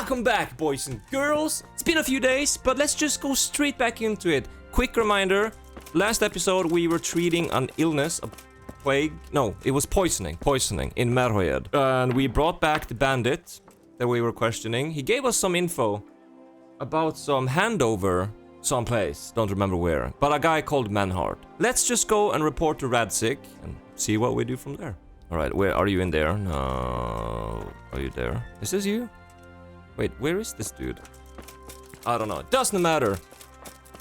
Welcome back, boys and girls. It's been a few days, but let's just go straight back into it. Quick reminder, last episode we were treating an illness, a plague, no, it was poisoning in Merhoyed. And we brought back the bandit that we were questioning. He gave us some info about some handover someplace, don't remember where, but a guy called Menhart. Let's just go and report to Radzig and see what we do from there. Alright, where are you in there? No, are you there? Is this you? Wait, where is this dude? I don't know, it doesn't matter.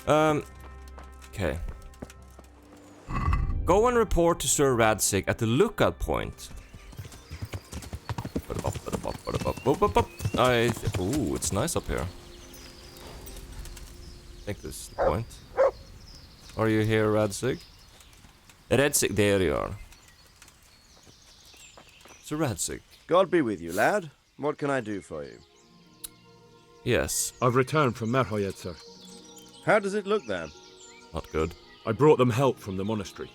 Okay. Go and report to Sir Radzig at the lookout point. Ooh, it's nice up here. I think this is the point. Are you here, Radzig? Radzig, there you are. Sir Radzig. God be with you, lad. What can I do for you? Yes. I've returned from Merhoyed, sir. How does it look there? Not good. I brought them help from the monastery.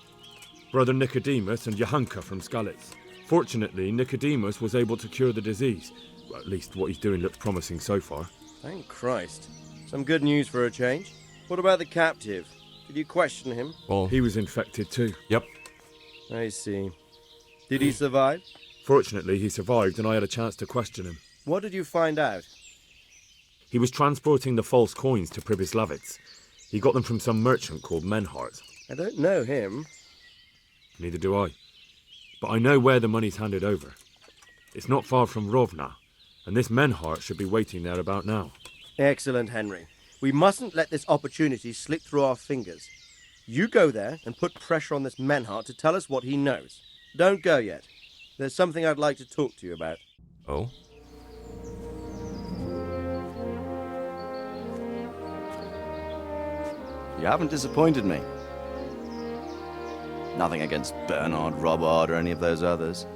Brother Nicodemus and Johanka from Skalitz. Fortunately, Nicodemus was able to cure the disease. Well, at least what he's doing looks promising so far. Thank Christ. Some good news for a change. What about the captive? Did you question him? Well, He was infected too. yep. I see. Did he survive? Fortunately, he survived and I had a chance to question him. What did you find out? He was transporting the false coins to Pribyslavitz. He got them from some merchant called Menhart. I don't know him. Neither do I. But I know where the money's handed over. It's not far from Rovna, and this Menhart should be waiting there about now. Excellent, Henry. We mustn't let this opportunity slip through our fingers. You go there and put pressure on this Menhart to tell us what he knows. Don't go yet. There's something I'd like to talk to you about. Oh. You haven't disappointed me. Nothing against Bernard, Robert, or any of those others.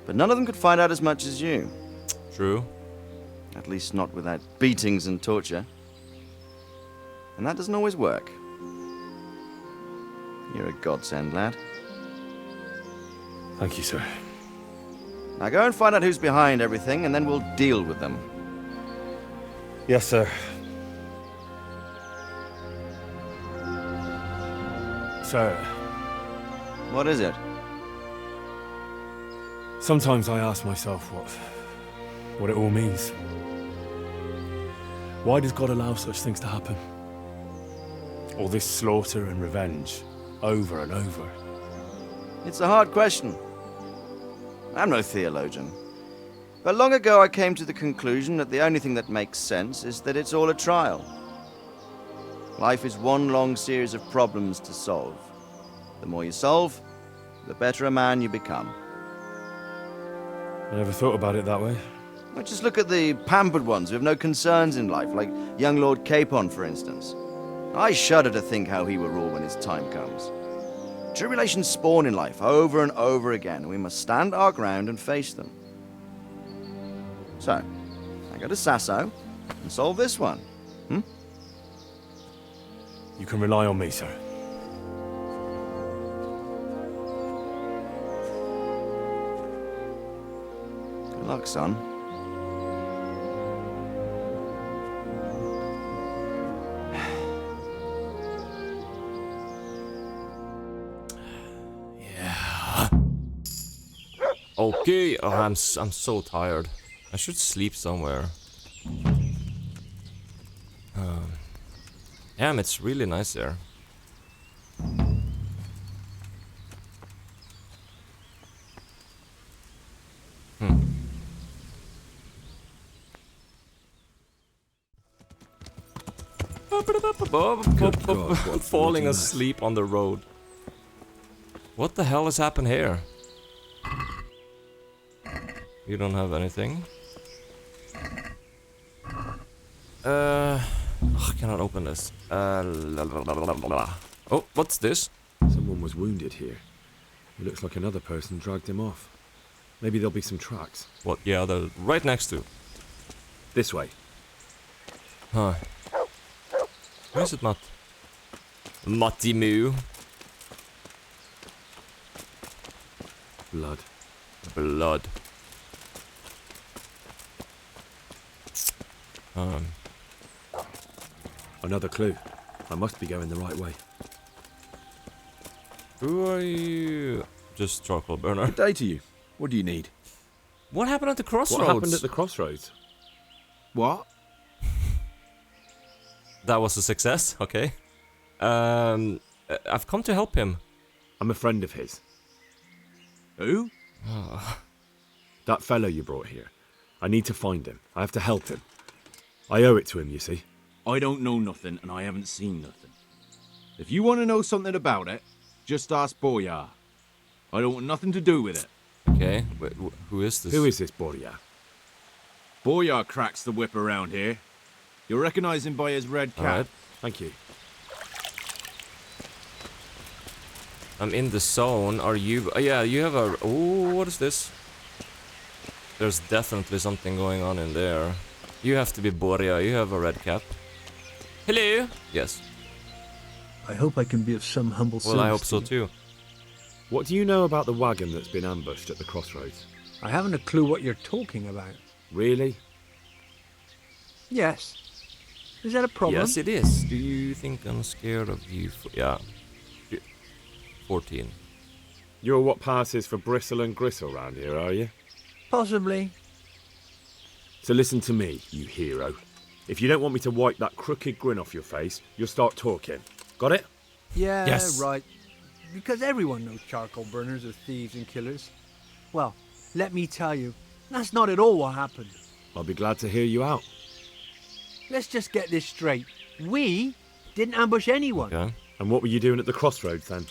But none of them could find out as much as you. True. At least not without beatings and torture. And that doesn't always work. You're a godsend, lad. Thank you, sir. Now go and find out who's behind everything, and then we'll deal with them. Yes, sir. Sir, What is it? sometimes I ask myself what it all means. Why does God allow such things to happen? All this slaughter and revenge, over and over. It's a hard question. I'm no theologian. But long ago I came to the conclusion that the only thing that makes sense is that it's all a trial. Life is one long series of problems to solve. The more you solve, the better a man you become. I never thought about it that way. Well, just look at the pampered ones who have no concerns in life, like young Lord Capon, for instance. I shudder to think how he will rule when his time comes. Tribulations spawn in life over and over again, and we must stand our ground and face them. So, I go to Sasau and solve this one. You can rely on me, sir. Good luck, son. Okay, oh, I'm so tired. I should sleep somewhere. Damn, it's really nice there. Falling asleep on the road. What the hell has happened here? You don't have anything. I cannot open this. Oh, what's this? Someone was wounded here. It looks like another person dragged him off. Maybe there'll be some tracks. What? Yeah, they're right next to. This way. Huh. Where is it, Matt? Matty Moo. Blood. Blood. Another clue. I must be going the right way. Who are you? Just charcoal burner. Good day to you. What do you need? What happened at the crossroads? What happened at the crossroads? What? That was a success, okay. I've come to help him. I'm a friend of his. Who? That fellow you brought here. I need to find him. I have to help him. I owe it to him, you see. I don't know nothing, and I haven't seen nothing. If you want to know something about it, just ask Boyar. I don't want nothing to do with it. Okay, wait, who is this? Who is this Boria? Boyar cracks the whip around here. You'll recognize him by his red cap. Alright. Thank you. I'm in the zone. Are you? Yeah, you have a... Oh, what is this? There's definitely something going on in there. You have to be Boria. You have a red cap. Hello? Yes. I hope I can be of some humble service. Well, I hope to so you. too. What do you know about the wagon that's been ambushed at the crossroads? I haven't a clue what you're talking about. Really? Yes. Is that a problem? Yes, it is. Do you think I'm scared of you? Yeah. 14. You're what passes for bristle and gristle round here, are you? Possibly. So listen to me, you hero. If you don't want me to wipe that crooked grin off your face, you'll start talking. Got it? Yeah, Yes. right. Because everyone knows charcoal burners are thieves and killers. Well, let me tell you, that's not at all what happened. I'll be glad to hear you out. Let's just get this straight. We didn't ambush anyone. Okay. And what were you doing at the crossroads then?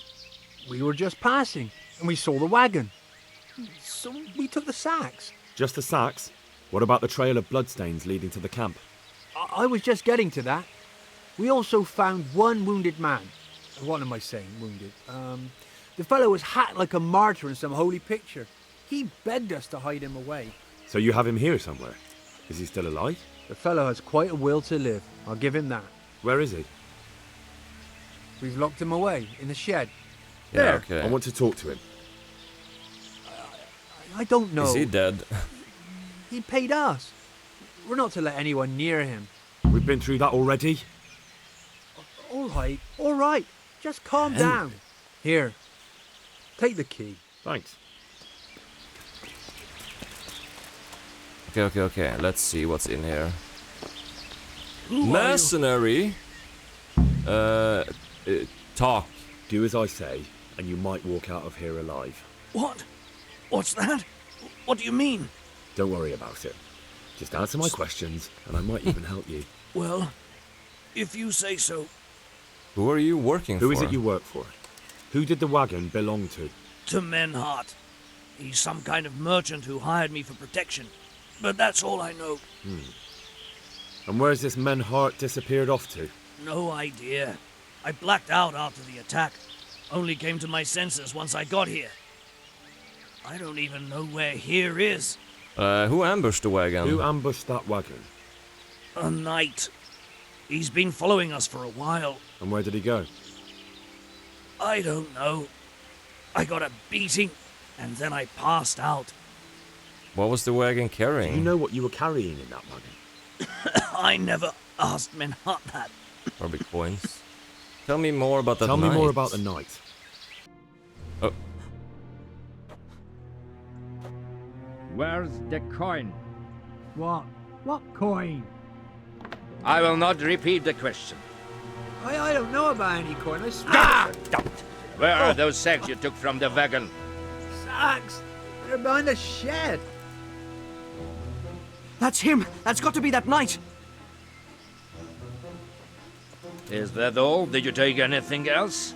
We were just passing, and we saw the wagon. So we took the sacks. Just the sacks? What about the trail of bloodstains leading to the camp? I was just getting to that. We also found one wounded man. What am I saying, wounded? The fellow was hacked like a martyr in some holy picture. He begged us to hide him away. So you have him here somewhere? Is he still alive? The fellow has quite a will to live. I'll give him that. Where is he? We've locked him away in the shed. Yeah, There. okay. I want to talk to him. I don't know. Is he dead? He paid us. We're not to let anyone near him. We've been through that already. All right. Just calm down. Here, take the key. Thanks. Okay. Let's see what's in here. Mercenary. Talk. Do as I say, and you might walk out of here alive. What? What's that? What do you mean? Don't worry about it. Just answer my questions, and I might even help you. Well, if you say so. Who are you working for? Who is it you work for? Who did the wagon belong to? To Menhart. He's some kind of merchant who hired me for protection. But that's all I know. And where's this Menhart disappeared off to? No idea. I blacked out after the attack. Only came to my senses once I got here. I don't even know where here is. Who ambushed the wagon? Who ambushed that wagon? A knight. He's been following us for a while. And where did he go? I don't know. I got a beating, and then I passed out. What was the wagon carrying? Do you know what you were carrying in that wagon? I never asked Menhart that. Probably coins. Tell me more about that Tell me night. more about the night. Oh, Where's the coin? What? What coin? I will not repeat the question. I don't know about any coin. I swear. Ah! Don't! Where are those sacks you took from the wagon? Sacks. They're behind the shed. That's him. That's got to be that knight. Is that all? Did you take anything else?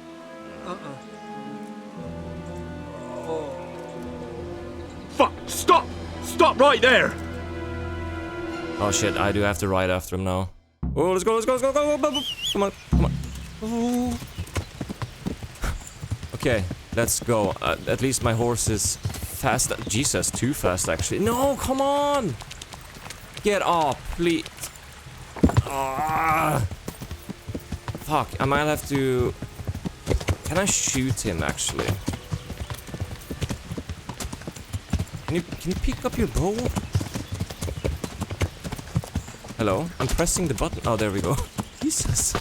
Fuck! Stop! Stop right there! oh shit! I do have to ride after him now. Oh, let's go! Come on! Ooh. Okay, let's go. At least my horse is fast. Jesus, too fast actually. No, come on! Get up, please. Ah. Fuck! I might have to. Can I shoot him actually? Can you pick up your bow? Hello? I'm pressing the button. Oh, there we go. Jesus.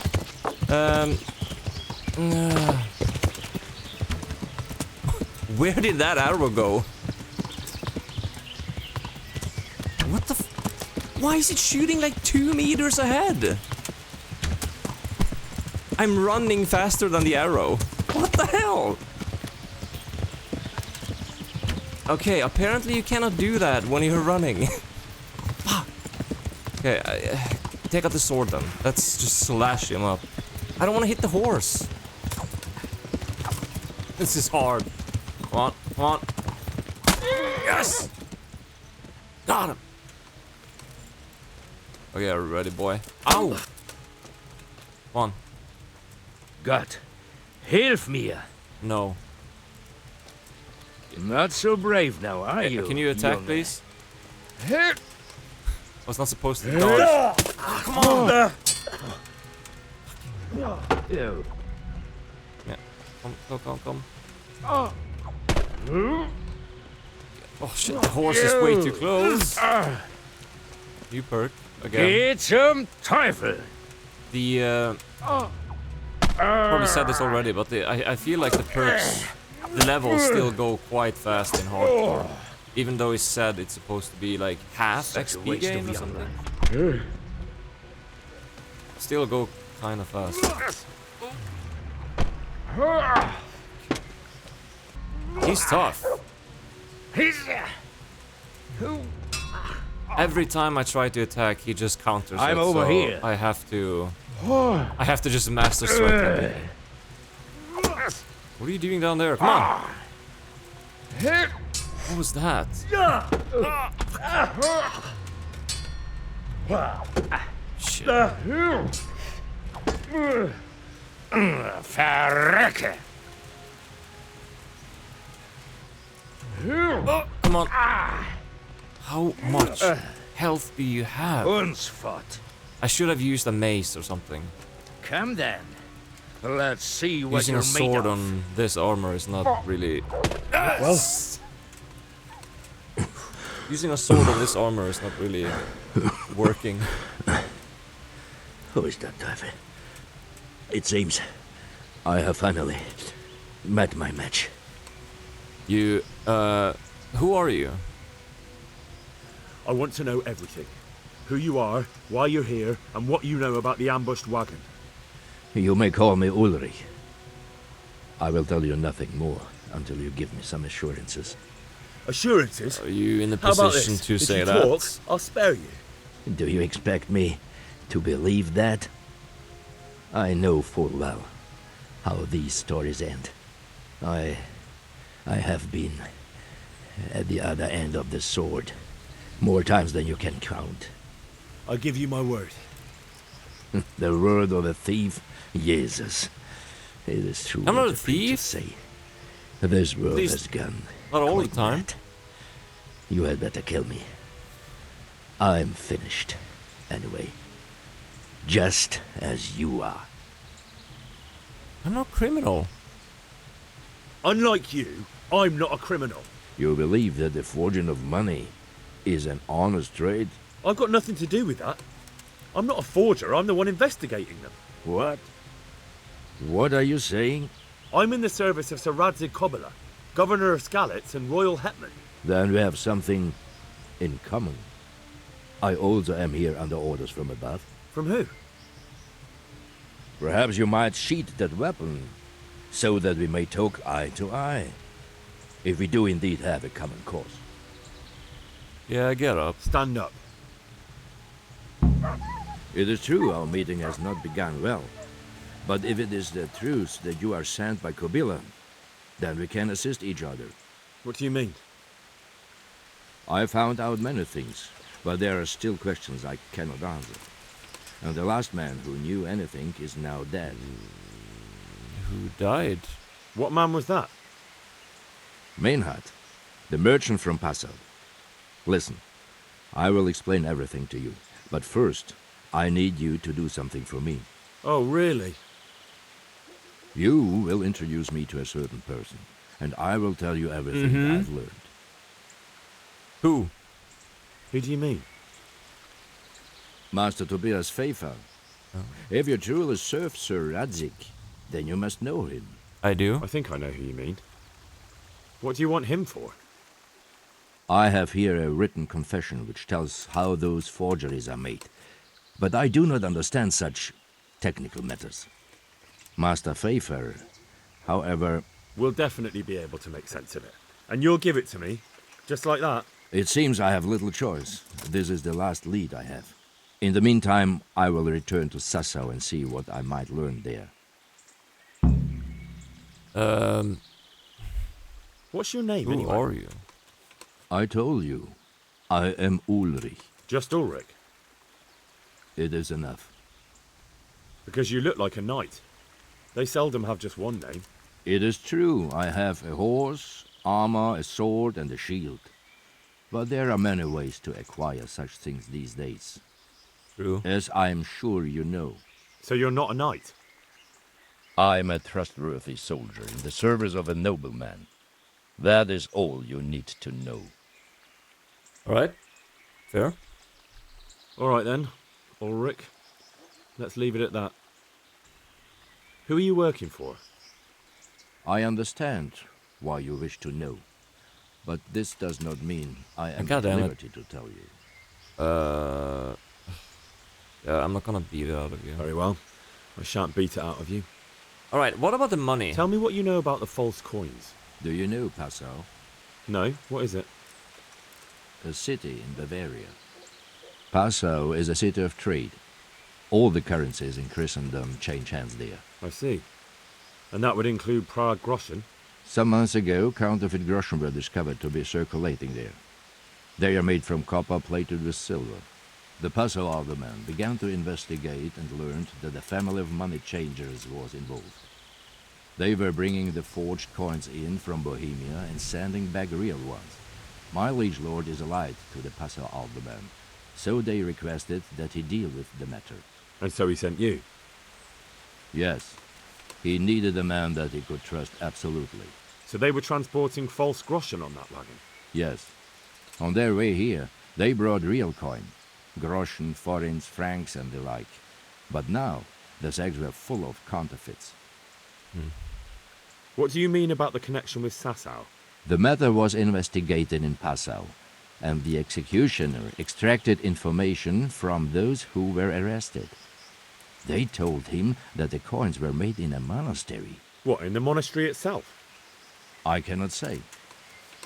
Where did that arrow go? What the Why is it shooting like 2 meters ahead? I'm running faster than the arrow. What the hell? Okay, apparently you cannot do that when you're running. Okay, take out the sword then. Let's just slash him up. I don't want to hit the horse. This is hard. Come on, come on. Yes! Got him. Okay, ready, boy. Ow! Come on. Gott, hilf mir! No. Not so brave now, are you? Can you attack, young please? man? I was not supposed to dodge. Come on! Ew. Yeah. Come. Oh shit, the horse is way too close. You perk again. Geht zum Teufel! The probably said this already, but I feel like the perks, the levels still go quite fast in hardcore. Even though it's said it's supposed to be like half Such a XP waste gain of or young something. Still go kind of fast. He's tough. Every time I try to attack, he just counters I'm it, over so here. I have to just master strike. What are you doing down there? Come on. What was that? Shit. Verrecke! Oh, come on. How much health do you have? Uns fort. I should have used a mace or something. Come then. Let's see what Using you're a sword made of. on this armor is not really... Well... Using a sword on this armor is not really working. Who is that, Teufel? It seems I have finally met my match. You, who are you? I want to know everything. Who you are, why you're here, and what you know about the ambushed wagon. You may call me Ulrich. I will tell you nothing more until you give me some assurances. Assurances? Are you in the How about position this? to If say you that? talk, I'll spare you. Do you expect me to believe that? I know full well how these stories end. I have been at the other end of the sword more times than you can count. I give you my word. The word of a thief? Jesus. It is true. I'm not what a the preachers thief. Say. This world least has gone. not all the quite time. mad. You had better kill me. I'm finished. Anyway. Just as you are. I'm not criminal. Unlike you, I'm not a criminal. You believe that the forging of money is an honest trade? I've got nothing to do with that. I'm not a forger, I'm the one investigating them. What? What are you saying? I'm in the service of Sir Radzig Kobyla, Governor of Skalitz and Royal Hetman. Then we have something in common. I also am here under orders from above. From who? Perhaps you might sheath that weapon, so that we may talk eye to eye. If we do indeed have a common cause. Yeah, get up. Stand up. It is true our meeting has not begun well. But if it is the truth that you are sent by Kobyla, then we can assist each other. What do you mean? I found out many things, but there are still questions I cannot answer. And the last man who knew anything is now dead. Who died? What man was that? Menhart, the merchant from Passau. Listen, I will explain everything to you, but first, I need you to do something for me. Oh, really? You will introduce me to a certain person, and I will tell you everything I've learned. Who? Who do you mean? Master Tobias Feyfar. If you truly serve Sir Radzig, then you must know him. I do. I think I know who you mean. What do you want him for? I have here a written confession which tells how those forgeries are made, but I do not understand such technical matters. Master Feyfar, however... We'll definitely be able to make sense of it. And you'll give it to me, just like that? It seems I have little choice. This is the last lead I have. In the meantime, I will return to Sasau and see what I might learn there. What's your name, Who anyway? are you? I told you, I am Ulrich. Just Ulrich? It is enough. Because you look like a knight. They seldom have just one name. It is true, I have a horse, armor, a sword, and a shield. But there are many ways to acquire such things these days. True. As I am sure you know. So you're not a knight? I am a trustworthy soldier in the service of a nobleman. That is all you need to know. Alright. Fair. Alright then, Ulrich. Let's leave it at that. Who are you working for? I understand why you wish to know. But this does not mean I am at liberty to tell you. Yeah, I'm not gonna beat it out of you. Very well. I shan't beat it out of you. Alright, what about the money? Tell me what you know about the false coins. Do you know Passau? No, what is it? A city in Bavaria. Passau is a city of trade. All the currencies in Christendom change hands there. I see. And that would include Prague groschen? Some months ago, counterfeit groschen were discovered to be circulating there. They are made from copper plated with silver. The Passau alderman began to investigate and learned that a family of money changers was involved. They were bringing the forged coins in from Bohemia and sending back real ones. My liege lord is allied to the Passau alderman, so they requested that he deal with the matter. And so he sent you? Yes. He needed a man that he could trust absolutely. So they were transporting false groschen on that wagon? Yes. On their way here, they brought real coin. Groschen, forints, francs, and the like. But now, the sacks were full of counterfeits. What do you mean about the connection with Sasau? The matter was investigated in Passau, and the executioner extracted information from those who were arrested. They told him that the coins were made in a monastery. What, in the monastery itself? I cannot say.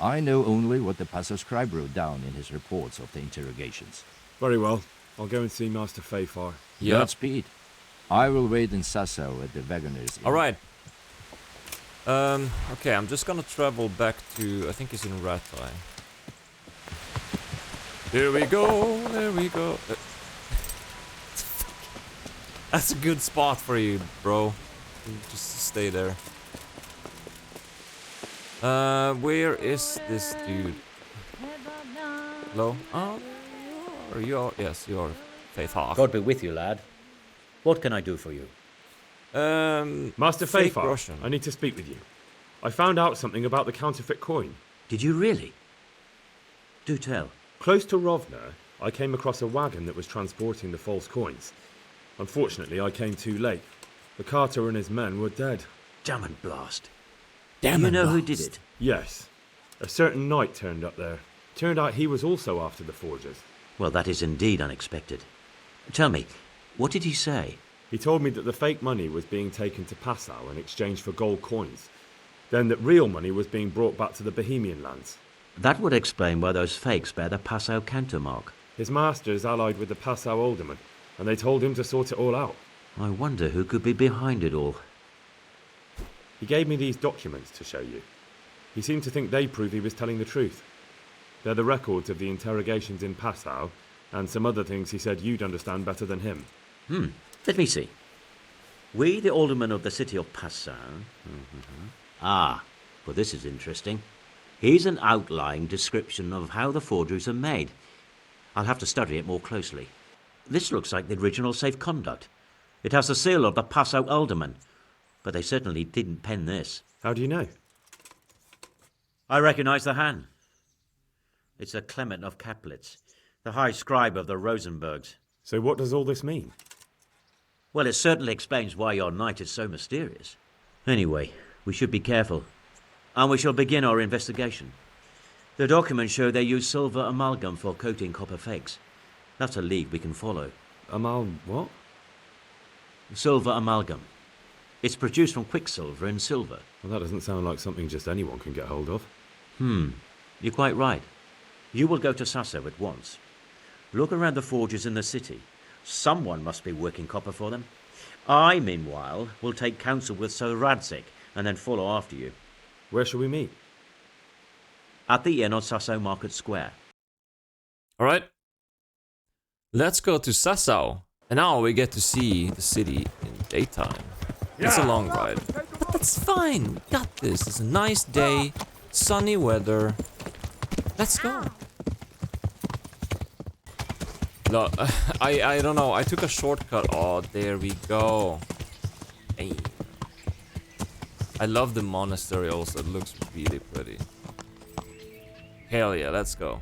I know only what the Passau scribe wrote down in his reports of the interrogations. Very well. I'll go and see Master Feyfar. Yeah. Godspeed. I will wait in Sasau at the Wagoner's Inn. Alright. Okay, I'm just gonna travel back to, I think it's in Ratai. Here we go, there we go. That's a good spot for you, bro. You just stay there. Where is this dude? Hello? Oh, there you are. Yes, you are. Feyfar. God be with you, lad. What can I do for you? Master fake Feyfar, Russian. I need to speak with you. I found out something about the counterfeit coin. Did you really? Do tell. Close to Rovna, I came across a wagon that was transporting the false coins. Unfortunately, I came too late. The carter and his men were dead. Damn and blast. Damn Do you and know who blast. did it? Yes. A certain knight turned up there. Turned out he was also after the forgers. Well, that is indeed unexpected. Tell me, what did he say? He told me that the fake money was being taken to Passau in exchange for gold coins. Then that real money was being brought back to the Bohemian lands. That would explain why those fakes bear the Passau countermark. His master's allied with the Passau alderman, and they told him to sort it all out. I wonder who could be behind it all. He gave me these documents to show you. He seemed to think they prove he was telling the truth. They're the records of the interrogations in Passau, and some other things he said you'd understand better than him. Let me see. We, the aldermen of the city of Passau. Ah, well, this is interesting. Here's an outline description of how the forgeries are made. I'll have to study it more closely. This looks like the original safe conduct. It has the seal of the Passau alderman, but they certainly didn't pen this. How do you know? I recognize the hand. It's a Clement of Kaplitz, the high scribe of the Rosenbergs. So what does all this mean? Well, it certainly explains why your night is so mysterious. Anyway, we should be careful. And we shall begin our investigation. The documents show they use silver amalgam for coating copper fakes. That's a lead we can follow. What? Silver amalgam. It's produced from quicksilver and silver. Well, that doesn't sound like something just anyone can get hold of. You're quite right. You will go to Sasau at once. Look around the forges in the city. Someone must be working copper for them. I, meanwhile, will take counsel with To Radzig and then follow after you. Where shall we meet? At the inn on Sasau Market Square. Alright. Let's go to Sasau. And now we get to see the city in daytime. It's a long ride. But that's fine. We got this. It's a nice day. Sunny weather. Let's go. No, I don't know. I took a shortcut. Oh, there we go. Hey. I love the monastery also. It looks really pretty. Hell yeah, let's go.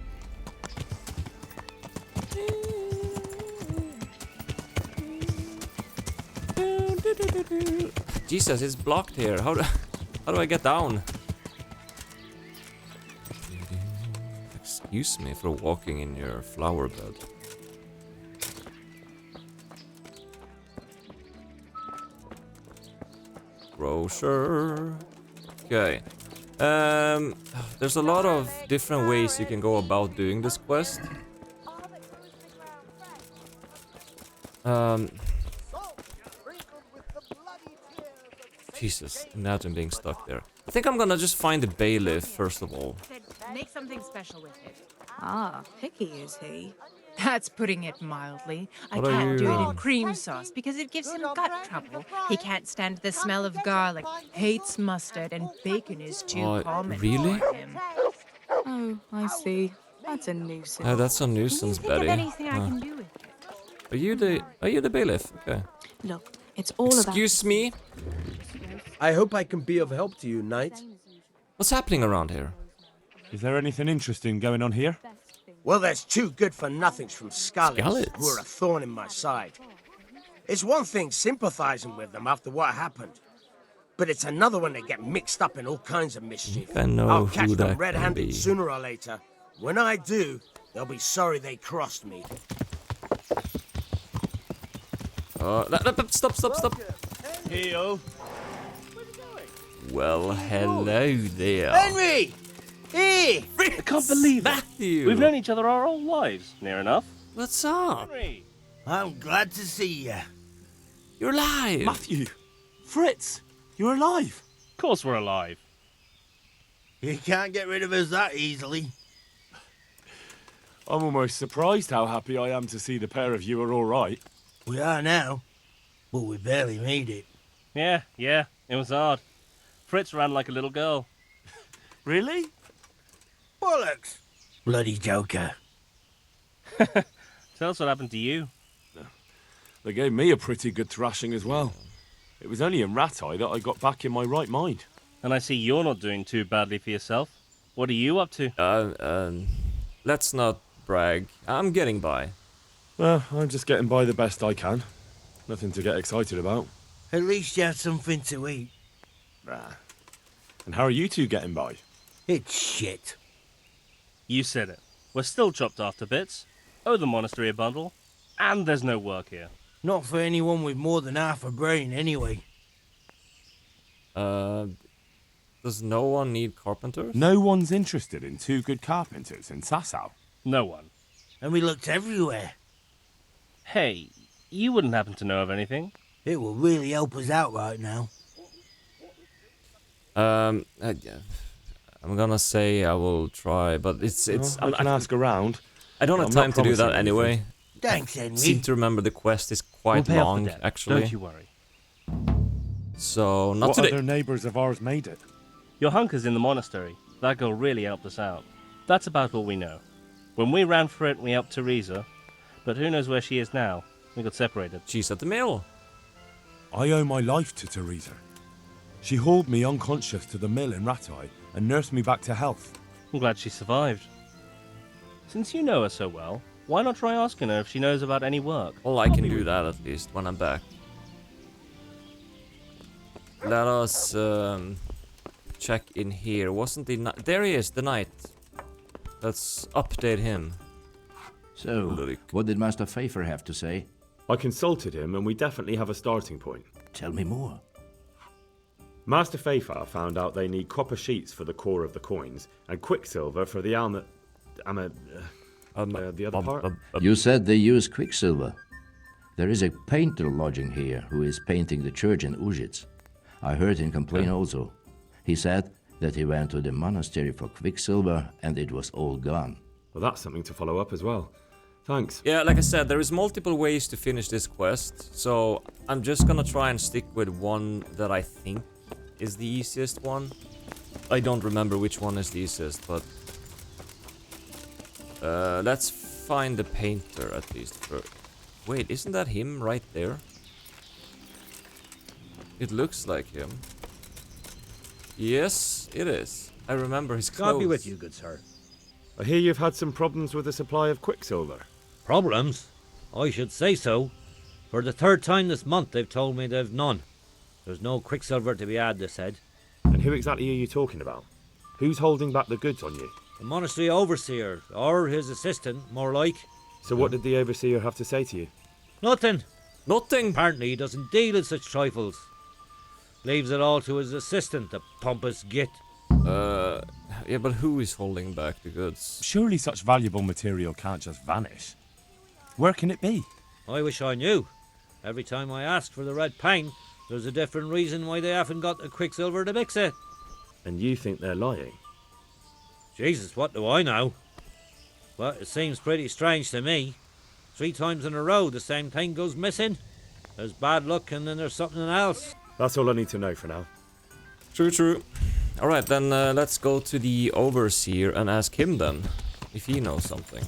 Jesus, it's blocked here. How do I get down? Excuse me for walking in your flower bed. Grocer. Okay. There's a lot of different ways you can go about doing this quest. Jesus, imagine being stuck there. I think I'm gonna just find the bailiff first of all. Make something special with it. Ah, picky is he? That's putting it mildly. I What are can't do it you- in cream sauce because it gives him gut trouble. He can't stand the smell of garlic, hates mustard, and bacon is too common really? for him. Oh, I see. That's a nuisance. That's a nuisance, Think of Betty. anything I can do with it. Are you the bailiff? Okay. Look, it's all about... Excuse me? I hope I can be of help to you, knight. What's happening around here? Is there anything interesting going on here? Well, there's two good-for-nothings from Skalitz who are a thorn in my side. It's one thing sympathizing with them after what happened, but it's another when they get mixed up in all kinds of mischief. I know I'll who catch them that can red-handed be. sooner or later. When I do, they'll be sorry they crossed me. Stop. Hey-o. Well, hello there. Henry! Hey! I can't believe it. Matthew! We've known each other our whole lives, near enough. What's up? Henry. I'm glad to see you. You're alive! Matthew! Fritz! You're alive! Of course we're alive. You can't get rid of us that easily. I'm almost surprised how happy I am to see the pair of you are all right. We are now, but we barely made it. Yeah, it was hard. Fritz ran like a little girl. Really? Bollocks! Bloody joker. Tell us what happened to you. They gave me a pretty good thrashing as well. It was only in Rat-Eye that I got back in my right mind. And I see you're not doing too badly for yourself. What are you up to? Let's not brag. I'm getting by. Well, I'm just getting by the best I can. Nothing to get excited about. At least you had something to eat. And how are you two getting by? It's shit. You said it. We're still chopped off to bits. Owe the monastery a bundle. And there's no work here. Not for anyone with more than half a brain, anyway. Does no one need carpenters? No one's interested in two good carpenters in Sasau. No one. And we looked everywhere. Hey, you wouldn't happen to know of anything? It will really help us out right now. I'm gonna say I will try, but it's. I can ask around. I don't have I'm time not to do that promising anyway. anything. Thanks, I Henry. seem to remember the quest is quite We'll pay off long, the debt. actually. Don't you worry. So, not What today. other neighbours of ours made it? Your hunker's in the monastery. That girl really helped us out. That's about all we know. When we ran for it, we helped Teresa. But who knows where she is now? We got separated. She's at the mill. I owe my life to Teresa. She hauled me unconscious to the mill in Rat-Eye and nursed me back to health. I'm glad she survived. Since you know her so well, Why not try asking her if she knows about any work? Well, I can do that at least when I'm back. Let us check in here. Wasn't the knight? There he is, the knight. Let's update him. So, what did Master Feyfar have to say? I consulted him and we definitely have a starting point. Tell me more. Master Feyfar found out they need copper sheets for the core of the coins and quicksilver for the the other part. You said they use quicksilver. There is a painter lodging here who is painting the church in Ujits. I heard him complain also. He said that he went to the monastery for quicksilver and it was all gone. Well, that's something to follow up as well. Thanks. Yeah, like I said, there is multiple ways to finish this quest, so I'm just gonna try and stick with one that I think is the easiest one. I don't remember which one is the easiest, but let's find the painter at least first. Wait, isn't that him right there? It looks like him. Yes, it is. I remember his clothes. God be with you, good sir. I hear you've had some problems with the supply of quicksilver. Problems? I should say so. For the third time this month they've told me they've none. There's no quicksilver to be had, they said. And who exactly are you talking about? Who's holding back the goods on you? The monastery overseer, or his assistant, more like. So what did the overseer have to say to you? Nothing. Nothing? Apparently he doesn't deal in such trifles. Leaves it all to his assistant, the pompous git. Yeah, but who is holding back the goods? Surely such valuable material can't just vanish. Where can it be? I wish I knew. Every time I ask for the red paint, there's a different reason why they haven't got the quicksilver to mix it. And you think they're lying? Jesus, what do I know? But it seems pretty strange to me. 3 times in a row the same thing goes missing. There's bad luck and then there's something else. That's all I need to know for now. True. Alright, then let's go to the overseer and ask him then, if he knows something.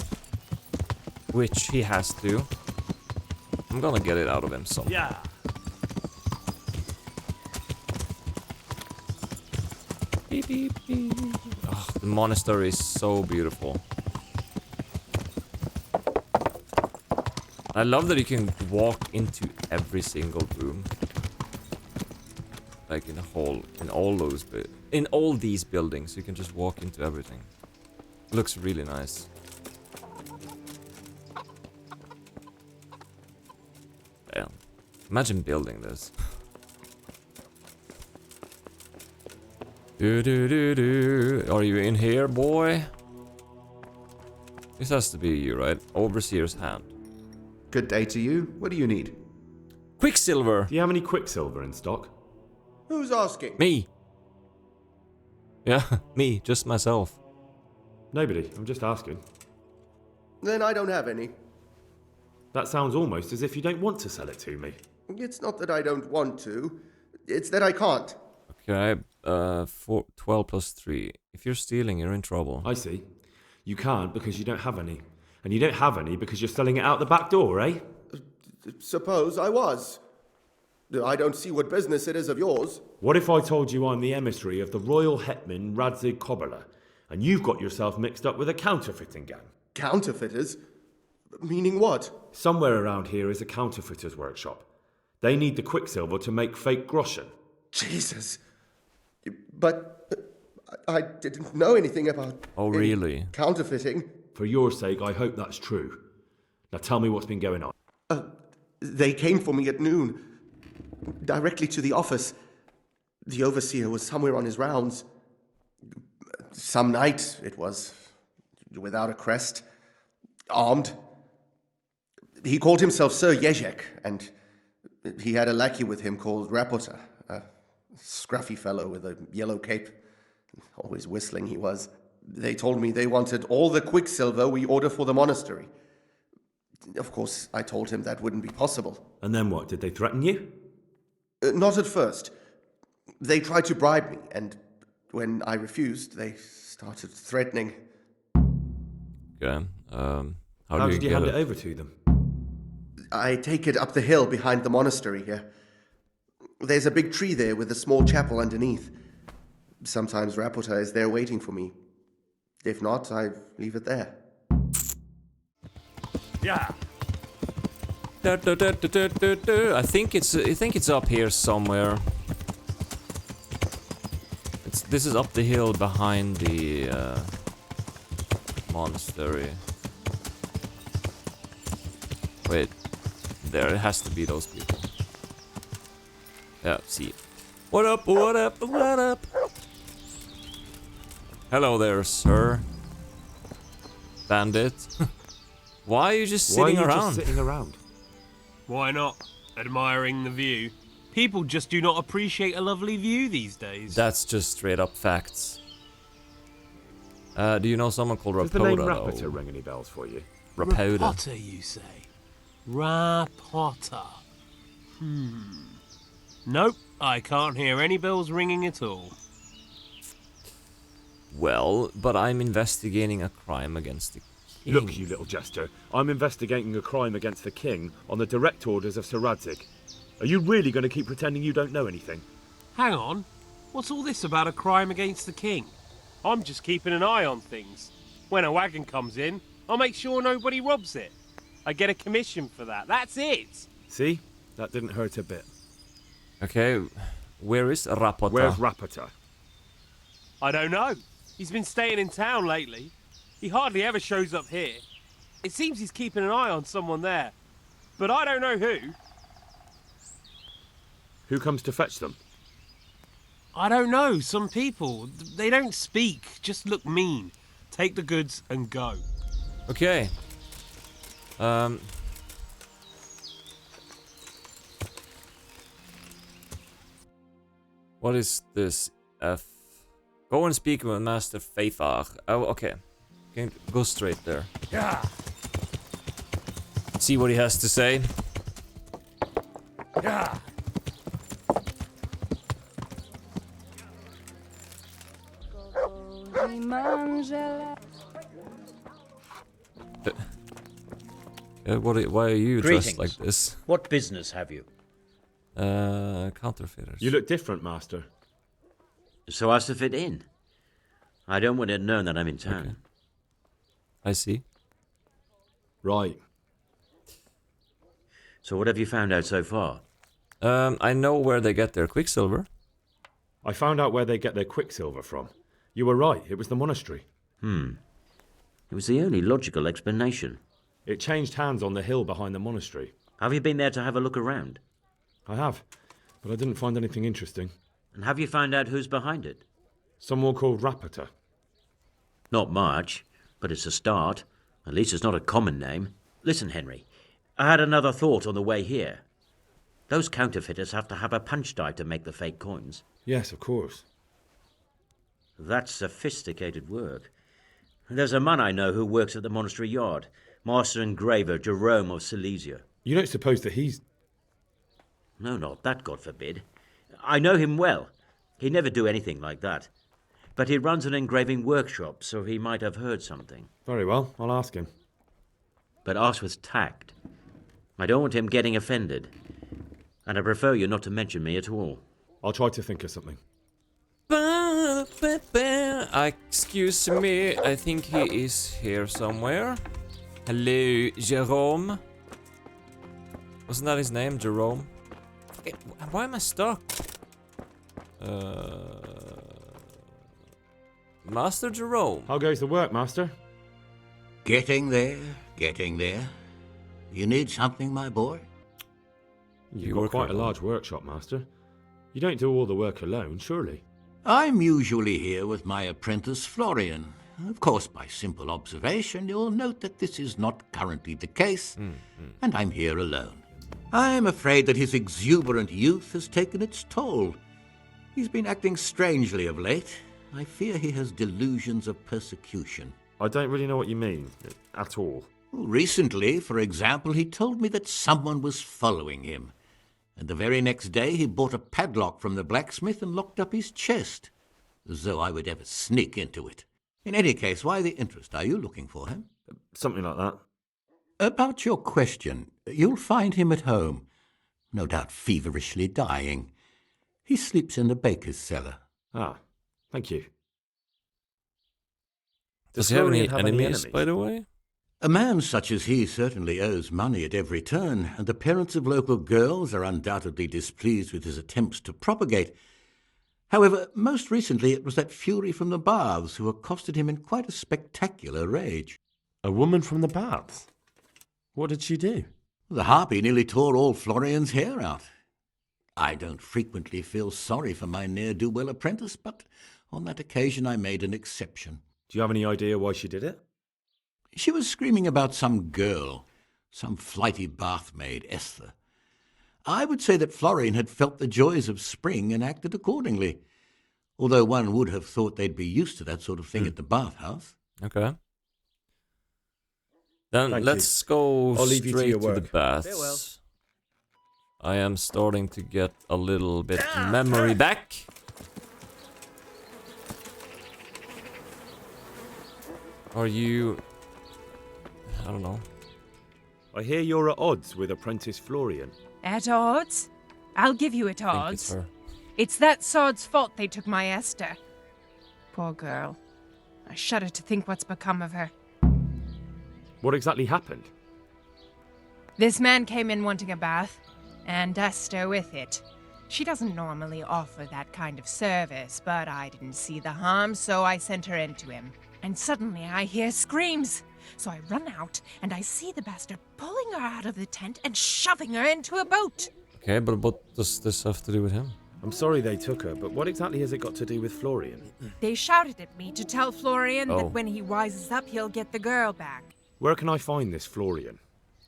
Which he has to. I'm gonna get it out of him somehow. Yeah. Beep, beep, beep. Oh, the monastery is so beautiful. I love that you can walk into every single room. Like in all these buildings, you can just walk into everything. Looks really nice. Damn. Imagine building this. Are you in here, boy? This has to be you, right? Overseer's hand. Good day to you. What do you need? Quicksilver! Do you have any quicksilver in stock? Who's asking? Me. Yeah, me, just myself. Nobody, I'm just asking. Then I don't have any. That sounds almost as if you don't want to sell it to me. It's not that I don't want to. It's that I can't. Okay, 12 plus 3. If you're stealing, you're in trouble. I see. You can't because you don't have any. And you don't have any because you're selling it out the back door, eh? Suppose I was. I don't see what business it is of yours. What if I told you I'm the emissary of the royal hetman Radzig Kobala, and you've got yourself mixed up with a counterfeiting gang? Counterfeiters? Meaning what? Somewhere around here is a counterfeiter's workshop. They need the quicksilver to make fake groschen. Jesus. But I didn't know anything about... Oh, really? Counterfeiting. For your sake, I hope that's true. Now tell me what's been going on. They came for me at noon. Directly to the office. The overseer was somewhere on his rounds. Some night, it was. Without a crest. Armed. He called himself Sir Jezek, and he had a lackey with him called Rapota. A scruffy fellow with a yellow cape. Always whistling he was. They told me they wanted all the quicksilver we order for the monastery. Of course, I told him that wouldn't be possible. And then what? Did they threaten you? Not at first. They tried to bribe me, and when I refused, they started threatening. Okay, How did you hand it over to them? I take it up the hill behind the monastery here. There's a big tree there with a small chapel underneath. Sometimes Rapota is there waiting for me. If not, I leave it there. Yeah. I think it's up here somewhere. This is up the hill behind the monastery. Wait, there it has to be those people. Yeah, see. What up? What up? What up? Hello there, sir. Bandit. Why are you just sitting around? Why not? Admiring the view. People just do not appreciate a lovely view these days. That's just straight up facts. Do you know someone called Rapota? Does the name Rapota ring any bells for you? Rapota. Rapota, you say? Rapota. Nope, I can't hear any bells ringing at all. Well, but I'm investigating a crime against the king. Look, you little jester. I'm investigating a crime against the king on the direct orders of To Radzig. Are you really going to keep pretending you don't know anything? Hang on. What's all this about a crime against the king? I'm just keeping an eye on things. When a wagon comes in, I'll make sure nobody robs it. I get a commission for that. That's it. See? That didn't hurt a bit. Okay, where is Rapota? Where's Rapota? I don't know. He's been staying in town lately. He hardly ever shows up here. It seems he's keeping an eye on someone there. But I don't know who. Who comes to fetch them? I don't know. Some people. They don't speak. Just look mean. Take the goods and go. Okay. What is this? Go and speak with Master Feyfar. Oh, okay. Can go straight there. Yeah. See what he has to say. Yeah. Why are you Greetings. dressed like this? What business have you? Counterfeiters. You look different, Master. So as to fit in. I don't want it known that I'm in town. Okay. I see. Right. So what have you found out so far? I know where they get their quicksilver. I found out where they get their quicksilver from. You were right, it was the monastery. It was the only logical explanation. It changed hands on the hill behind the monastery. Have you been there to have a look around? I have, but I didn't find anything interesting. And have you found out who's behind it? Someone called Rapota. Not much, but it's a start. At least it's not a common name. Listen, Henry, I had another thought on the way here. Those counterfeiters have to have a punch die to make the fake coins. Yes, of course. That's sophisticated work. There's a man I know who works at the monastery yard, Master Engraver Jerome of Silesia. You don't suppose that he's... No, not that, God forbid. I know him well. He'd never do anything like that. But he runs an engraving workshop, so he might have heard something. Very well, I'll ask him. But ask with tact. I don't want him getting offended. And I prefer you not to mention me at all. I'll try to think of something. Excuse me, I think he is here somewhere. Hello, Jerome. Wasn't that his name, Jerome? Why am I stuck? Master Jerome. How goes the work, Master? Getting there, getting there. You need something, my boy? You've got quite a large workshop, Master. You don't do all the work alone, surely? I'm usually here with my apprentice, Florian. Of course, by simple observation, you'll note that this is not currently the case, and I'm here alone. I'm afraid that his exuberant youth has taken its toll. He's been acting strangely of late. I fear he has delusions of persecution. I don't really know what you mean, at all. Recently, for example, he told me that someone was following him. And the very next day he bought a padlock from the blacksmith and locked up his chest. As though I would ever sneak into it. In any case, why the interest? Are you looking for him? Something like that. About your question, you'll find him at home. No doubt feverishly dying. He sleeps in the baker's cellar. Ah, thank you. Does he have any enemies, by the way? A man such as he certainly owes money at every turn, and the parents of local girls are undoubtedly displeased with his attempts to propagate. However, most recently it was that fury from the baths who accosted him in quite a spectacular rage. A woman from the baths? What did she do? The harpy nearly tore all Florian's hair out. I don't frequently feel sorry for my ne'er-do-well apprentice, but on that occasion I made an exception. Do you have any idea why she did it? She was screaming about some girl, some flighty bath-maid, Esther. I would say that Florian had felt the joys of spring and acted accordingly, although one would have thought they'd be used to that sort of thing at the bathhouse. Okay. Then Thank let's you. go I'll leave you to straight your to the work. baths. Farewell. I am starting to get a little bit memory back. Are you... I don't know. I hear you're at odds with apprentice Florian. At odds? I'll give you at I think it's odds. her. It's that sod's fault they took my Esther. Poor girl. I shudder to think what's become of her. What exactly happened? This man came in wanting a bath, and Esther with it. She doesn't normally offer that kind of service, but I didn't see the harm, so I sent her in to him. And suddenly I hear screams. So I run out, and I see the bastard pulling her out of the tent and shoving her into a boat. Okay, but what does this have to do with him? I'm sorry they took her, but what exactly has it got to do with Florian? They shouted at me to tell Florian Oh. that when he wises up, he'll get the girl back. Where can I find this Florian?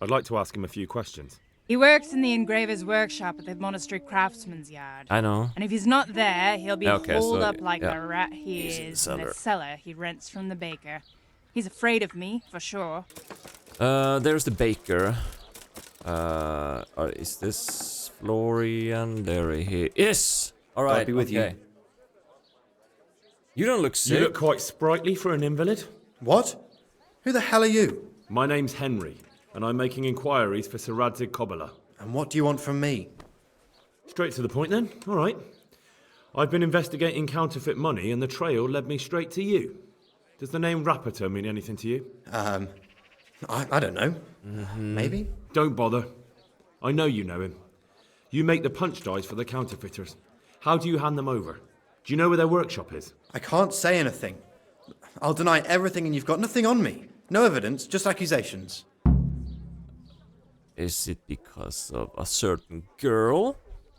I'd like to ask him a few questions. He works in the engraver's workshop at the monastery craftsman's yard. I know. And if he's not there, he'll be Okay, holed so, up like yeah. the rat he He's in the is in cellar. the cellar he rents from the baker. He's afraid of me, for sure. There's the baker. Is this Florian? There he is. All right, I'll be with you. You don't look sick. You look quite sprightly for an invalid. What? Who the hell are you? My name's Henry, and I'm making inquiries for To Radzig cobbler. And what do you want from me? Straight to the point then. All right. I've been investigating counterfeit money, and the trail led me straight to you. Does the name Rapota mean anything to you? I don't know. Maybe? Don't bother. I know you know him. You make the punch dies for the counterfeiters. How do you hand them over? Do you know where their workshop is? I can't say anything. I'll deny everything and you've got nothing on me. No evidence, just accusations. Is it because of a certain girl?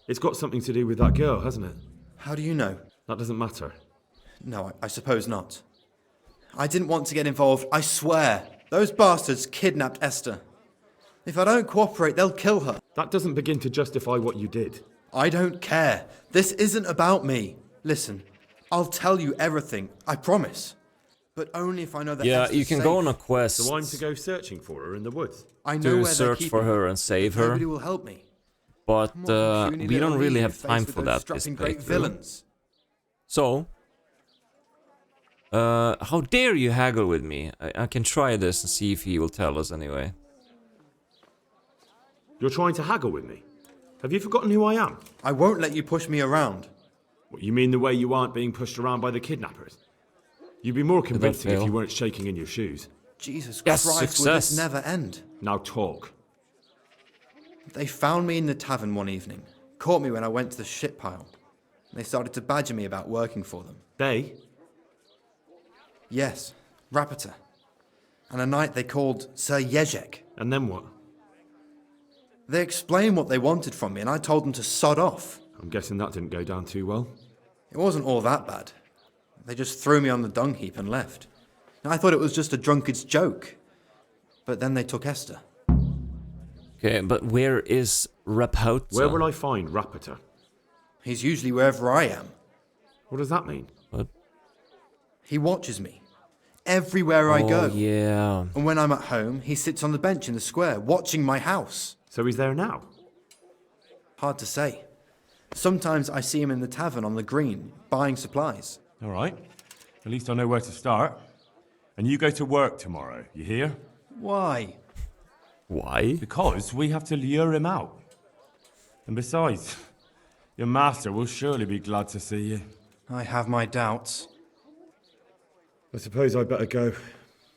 It's got something to do with that girl, hasn't it? How do you know? That doesn't matter. No, I suppose not. I didn't want to get involved, I swear. Those bastards kidnapped Esther. If I don't cooperate, they'll kill her. That doesn't begin to justify what you did. I don't care. This isn't about me. Listen, I'll tell you everything, I promise. But only if I know that Yeah, Esther's you can safe. go on a quest So I'm to go searching for her in the woods. I know to where they're search keeping for her and save her. Nobody will help me. But Come on, puny we don't little really Eve have faced time with for those that this strapping great playthrough. villains. So, how dare you haggle with me? I can try this and see if he will tell us anyway. You're trying to haggle with me? Have you forgotten who I am? I won't let you push me around. What, you mean the way you aren't being pushed around by the kidnappers? You'd be more convincing if fail? you weren't shaking in your shoes. Jesus Yes, Christ, will success. this never end? Now talk. They found me in the tavern one evening, caught me when I went to the shit pile. They started to badger me about working for them. They? Yes, Rapota. And a night they called Sir Jezek. And then what? They explained what they wanted from me, and I told them to sod off. I'm guessing that didn't go down too well. It wasn't all that bad. They just threw me on the dung heap and left. And I thought it was just a drunkard's joke. But then they took Esther. Okay, but where is Rapota? Where will I find Rapota? He's usually wherever I am. What does that mean? What? He watches me. Everywhere I go. Yeah. And when I'm at home, he sits on the bench in the square, watching my house. So he's there now? Hard to say. Sometimes I see him in the tavern on the green, buying supplies. All right. At least I know where to start. And you go to work tomorrow, you hear? Why? Why? Because we have to lure him out. And besides, your master will surely be glad to see you. I have my doubts. I suppose I'd better go.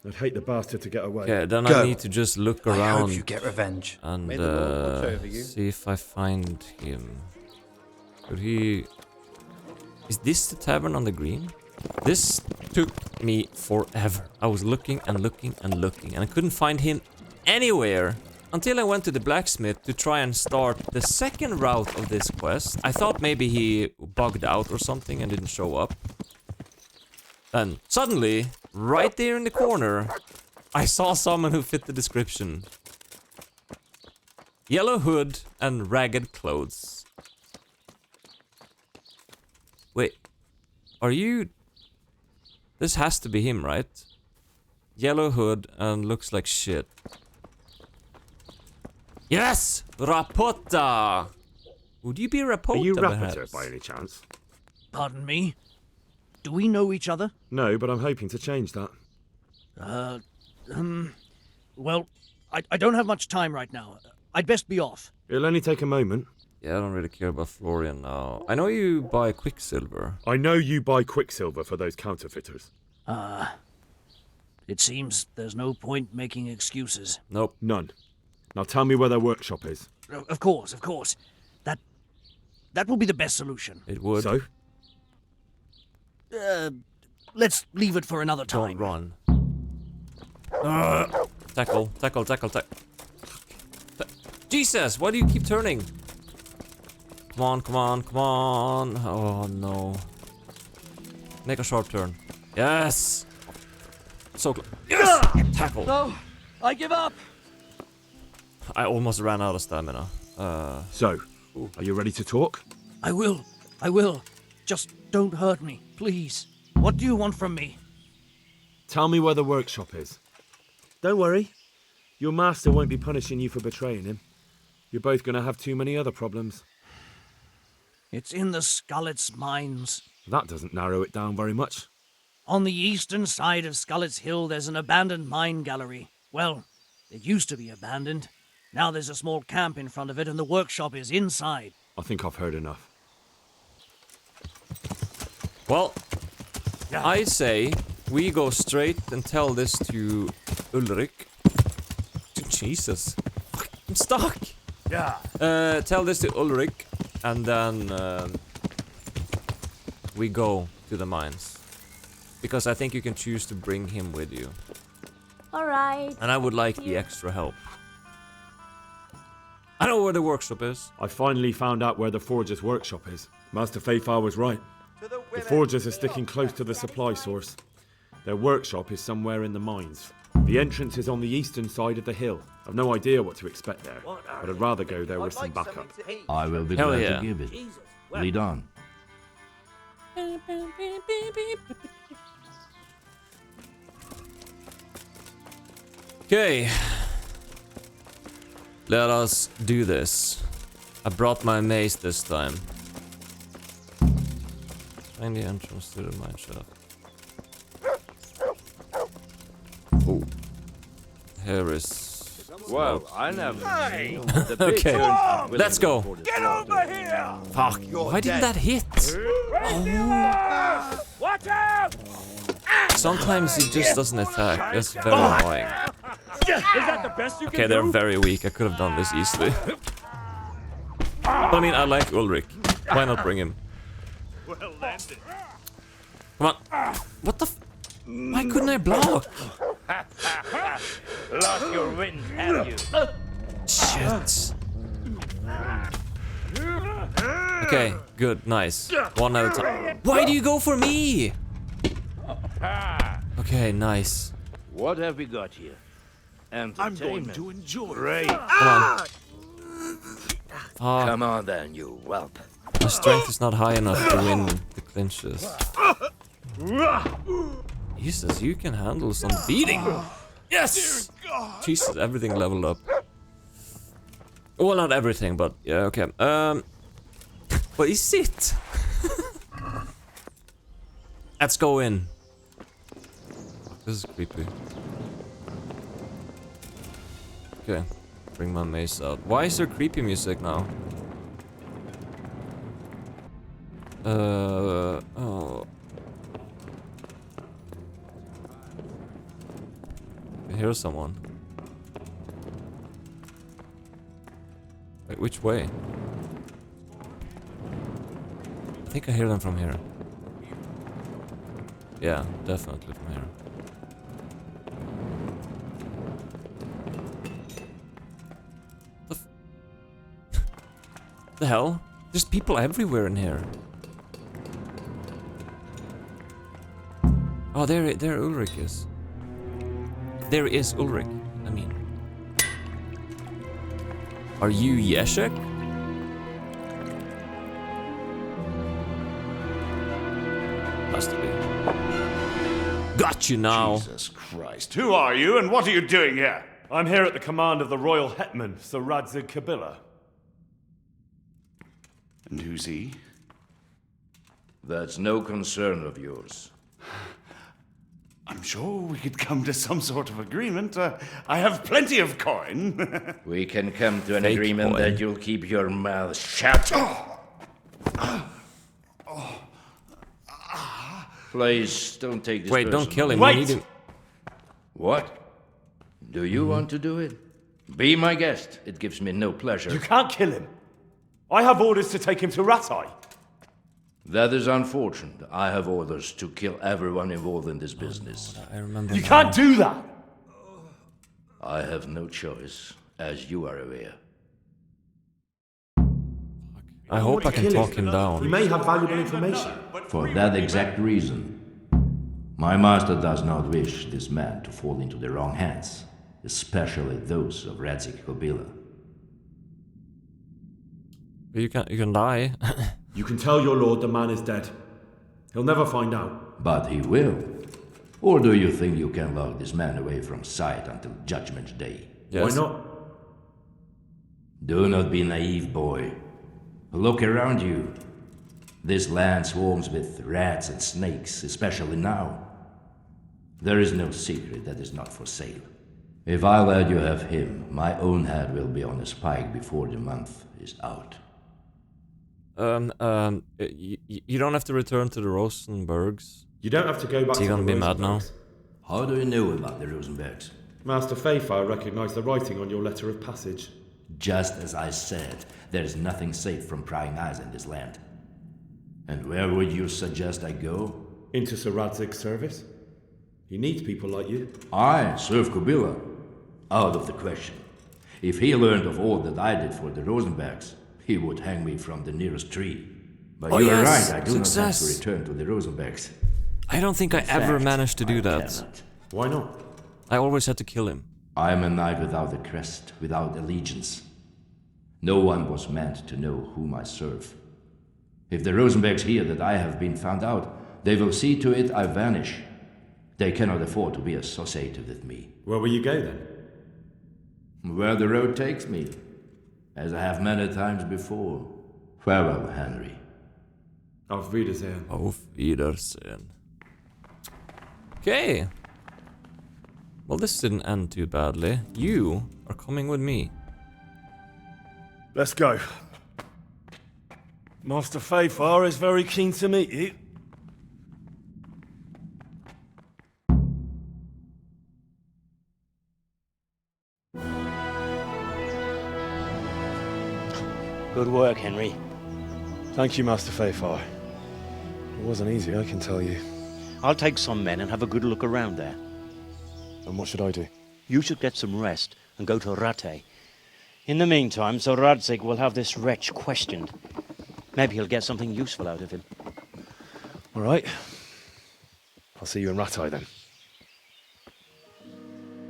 I'd hate the bastard to get away. Okay, then Go. I need to just look I around. hope you get revenge. And May the Lord watch over you. see if I find him. Could he... Is this the tavern on the green? This took me forever. I was looking and looking and looking, and I couldn't find him anywhere. Until I went to the blacksmith to try and start the second route of this quest. I thought maybe he bugged out or something and didn't show up. Then, suddenly, right there in the corner, I saw someone who fit the description. Yellow hood and ragged clothes. Wait, are you... This has to be him, right? Yellow hood and looks like shit. Yes! Rapota! Would you be Rapota? Are you Rapota perhaps? by any chance? Pardon me? Do we know each other? No, but I'm hoping to change that. Well, I don't have much time right now. I'd best be off. It'll only take a moment. Yeah, I don't really care about Florian now. I know you buy Quicksilver. I know you buy Quicksilver for those counterfeiters. It seems there's no point making excuses. Nope. None. Now tell me where their workshop is. Of course. That will be the best solution. It would. So? Let's leave it for another time. Don't run. Tackle. Jesus, why do you keep turning? Come on. Oh no. Make a sharp turn. Yes! So close. Yes! Tackle. No, I give up. I almost ran out of stamina. So, are you ready to talk? I will. Just don't hurt me, please. What do you want from me? Tell me where the workshop is. Don't worry. Your master won't be punishing you for betraying him. You're both going to have too many other problems. It's in the Skullet's mines. That doesn't narrow it down very much. On the eastern side of Skullet's Hill, there's an abandoned mine gallery. Well, it used to be abandoned. Now there's a small camp in front of it, and the workshop is inside. I think I've heard enough. Well, I say we go straight and tell this to Ulrich. Jesus. I'm stuck. Yeah. Tell this to Ulrich, and then we go to the mines. Because I think you can choose to bring him with you. Alright. And I would like the extra help. I know where the workshop is. I finally found out where the Forger's workshop is. Master Feyfar was right. The Forgers are sticking close to the supply source. Their workshop is somewhere in the mines. The entrance is on the eastern side of the hill. I've no idea what to expect there, but I'd rather go there with some backup. I will be Hell glad yeah. to give it. Lead on. Okay. Let us do this. I brought my mace this time. Find the entrance to the mine shaft. Oh. Here is... Well, I never. Hey! Okay, let's go. Get over here! Fuck, why didn't that hit? Oh. Watch out! Sometimes it just doesn't attack. That's very annoying. Is that the best you Okay, can they're do? very weak. I could have done this easily. But I mean, I like Ulrich. Why not bring him? Well landed. Come on. What the why couldn't I block? Lost your wind, have you? Shit. Okay, good, nice. One at a time. Why do you go for me? Okay, nice. What have we got here? I'm going to enjoy. Great. Come on. Come on then, you whelp. My strength is not high enough to win the clinches. Jesus, you can handle some beating. Yes! Jesus, everything leveled up. Well, not everything, but yeah, okay. What is it? Let's go in. This is creepy. Okay, bring my mace out. Why is there creepy music now? Oh. hear someone. Wait, which way? I think I hear them from here. Yeah, definitely from here. The hell? There's people everywhere in here. Oh, there Ulrich is. There is Ulrich. I mean, are you Yeshek? Must be. Got you now. Jesus Christ! Who are you, and what are you doing here? I'm here at the command of the royal hetman, To Radzig Kabila. And who's he? That's no concern of yours. I'm sure we could come to some sort of agreement. I have plenty of coin. We can come to an Fake agreement coin. that you'll keep your mouth shut. Please, don't take this Wait, don't personally. kill him. Wait! We need him. What? Do you want to do it? Be my guest. It gives me no pleasure. You can't kill him. I have orders to take him to Rattay. That is unfortunate. I have orders to kill everyone involved in this business. I remember. You can't do that. I have no choice, as you are aware. I hope I can talk him down. He may have valuable information. For that exact reason, my master does not wish this man to fall into the wrong hands, especially those of Radzig Kabila. You can die. You can tell your lord the man is dead. He'll never find out. But he will. Or do you think you can lock this man away from sight until Judgment Day? Yes. Why not? Do not be naive, boy. Look around you. This land swarms with rats and snakes, especially now. There is no secret that is not for sale. If I let you have him, my own head will be on a spike before the month is out. You don't have to return to the Rosenbergs. You don't have to go back Is he to gonna the be mad now? Rosenbergs. How do you know about the Rosenbergs? Master Feyfar recognized the writing on your letter of passage. Just as I said, there is nothing safe from prying eyes in this land. And where would you suggest I go? Into Sir Radzig's service. He needs people like you. I serve Kabila. Out of the question. If he learned of all that I did for the Rosenbergs, he would hang me from the nearest tree. But you are right, I do not have to return to the Rosenbergs. I don't think I ever managed to do that. Cannot. Why not? I always had to kill him. I am a knight without a crest, without allegiance. No one was meant to know whom I serve. If the Rosenbergs hear that I have been found out, they will see to it I vanish. They cannot afford to be associated with me. Where will you go then? Where the road takes me, as I have many times before. Farewell, Henry. Auf Wiedersehen. Auf Wiedersehen. Okay. Well, this didn't end too badly. You are coming with me. Let's go. Master Feyfar is very keen to meet you. Good work, Henry. Thank you, Master Feyfar. It wasn't easy, I can tell you. I'll take some men and have a good look around there. And what should I do? You should get some rest and go to Rattay. In the meantime, Sir Radzig will have this wretch questioned. Maybe he'll get something useful out of him. All right. I'll see you in Rattay then.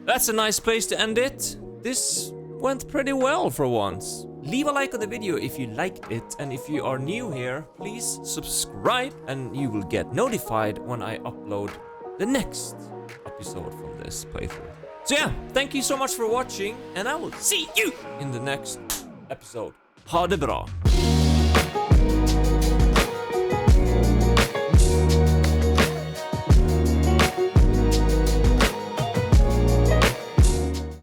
That's a nice place to end it. This went pretty well for once. Leave a like on the video if you liked it, and if you are new here, please subscribe and you will get notified when I upload the next episode from this playthrough. So yeah, thank you so much for watching, and I will see you in the next episode. Ha det bra!